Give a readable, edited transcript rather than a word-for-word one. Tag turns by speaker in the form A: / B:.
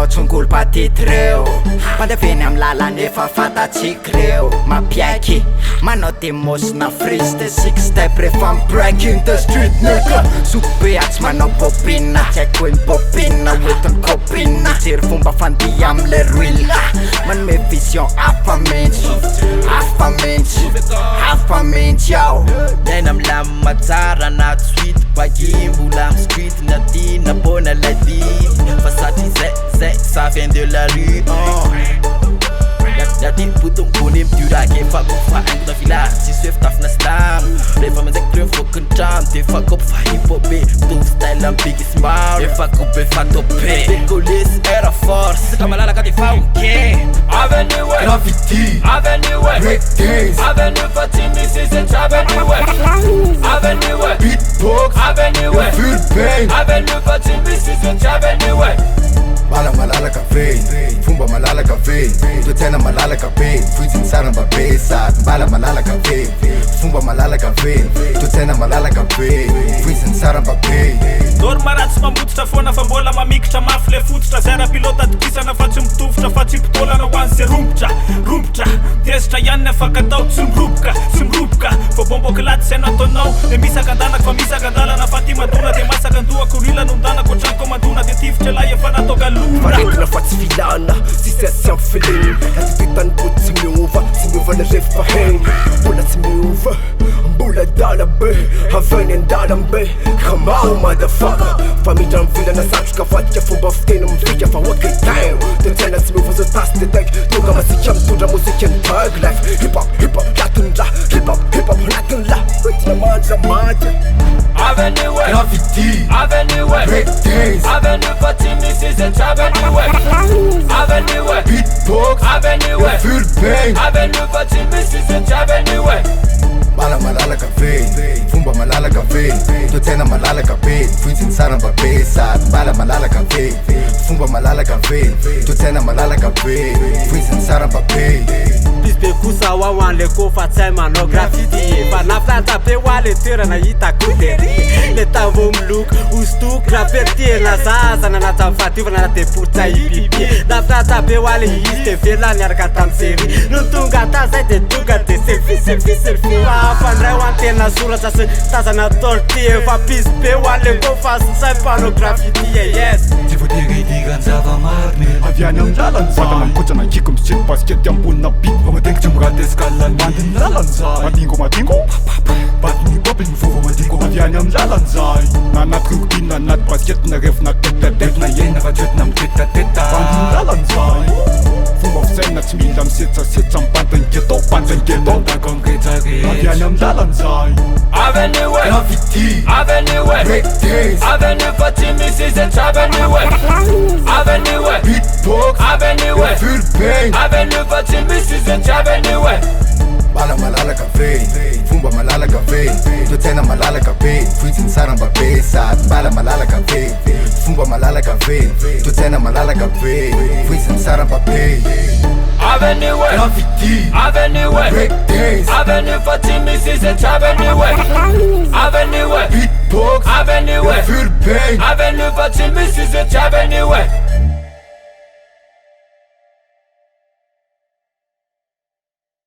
A: anao tsongolo patitreo pandeveny am lala nefa fatatsikreo mapiaiky manao demosina freeste six step refa breaking the street nigga sope atsy manao popina tsy haiko hoe popina oetiny copina jery fomba fandia amle ruil manome vision hafa mintsy ao
B: Nena amilamy matsara na suite Pagi mbola am street na ty na bona la vie Fa satry zay ça vient de la rue Y'a ty bouton bony mpioraka efa kofa aingo na village Tsisy hoe fitafina slam Rehefa manzaiky treo fôkiny trano Defa kopy fa hip-hop Mitovy style am Biggie Small Defa kopy efa topé Décollise era force Ka malalaka defa oke
C: Avenue
D: Graffiti
C: Avenue
D: Breakdance
C: Avenue Fatimi Sisset Avenue Avenue
D: Beatbox
C: Avenue
D: Full pain
C: Avenue Fatimi Sisset Avenue
D: Bala malalaka veny Fomba malalaka veny Toetsaina malalaka veny Fohitsiny sara mba besady Bala malalaka veny Fomba malalaka veny Toetsaina malalaka veny Fohitsiny sara mba be
E: Doro maratsy mamototra foana fa mbola mamikitra mafy le fototra Zay rapilota tokisana fa tsy mitovitra Fa tsy mpitolana hoany zay rompotra Tezitra ihany afaka atao tsy miroboka Fa bomboky laty zay nataonao De misaka andanako fa misaka andalana Fa ty madona de masaka andohako rila nondanako Otranko madona de tivitra lay efa natao galora
F: Farentina fa tsy filana Sisy sy am filiny Atititany po tsy miova na rehefa hegny Mbola tsy miova Mbola dala be Haveny andala be Kamao motherfucker Fa midra am vilana satroka Vadika fomba fiteny mivika Fa ok damn Toetsaina tsy miova zao tasy detek Tonga masika mitondra mozika ny thug life Hip hop latiny ra Hip hop latiny la Retina mandra
C: Avenue
D: Graffiti
C: Avenue
D: Breakdance
C: Avenue Fatimi Sisset Avenue Avenue
D: Beatbox
C: Avenue
D: Full pain
C: Avenue Fatimi Sisset Avenue
D: Bala malalaka veny Fomba malalaka veny Toetsaina malalaka veny Fohitsiny sara mba besady Bala malalaka veny Fomba malalaka veny Toetsaina malalaka veny Fohitsiny sara mba be
G: Izy be kosa ao an'le kofa tsy hay manao graffiti Fa nafitanta be ho le toerana hitako dery Le tavo miloko hositoko rapertiena zaza nanata mifatiovana na de potsa hipipi Nafitanta be ho le izy de velany araka tamy série No tonga ta zay de tonga de selfie Fandray ho antena soratra sy tazana tortie Fa pisy be ho le kofa sy tsy hay mpanao graffiti yes
H: Tsy voatery idiran'ny zava-mariny Avy any amin'ny lalany zay Vata mankotrana kiko mistrety baskety ambonina bit Mamatengitra miraty escalany Mandiny lalany zay Madingo Batiny popy mivovo madingo Avy any amin'ny lalany zay Na anaty rugby na anaty baskety na refina tete Na iaina rajoetina mitetiteta Mandiny lalany zay Fomba fisaina tsy mila misetsasetsa Mipantanketo Dagongrejare Avy any amin'ny lalany zay
C: Avenue
D: Graffiti
C: Avenue
D: Breakdance
C: Avenue Fatimi Sisset Avenue Avenue
D: Beatbox
C: Avenue
D: Full pain
C: Avenue Fatimi Sisset Avenue
D: Bala malalaka veny Fomba malalaka veny Toetsaina malalaka veny Fohitsiny sara mba besady Bala malalaka veny Fomba malalaka veny Toetsaina malalaka veny Fohitsiny sara mba be
C: Avenue
D: Graffiti
C: Avenue
D: Breakdance
C: Avenue Fatimi Sisset Avenue
D: Avenue Beatbox
C: Avenue
D: Full pain
C: Avenue Fatimi Sisset Avenue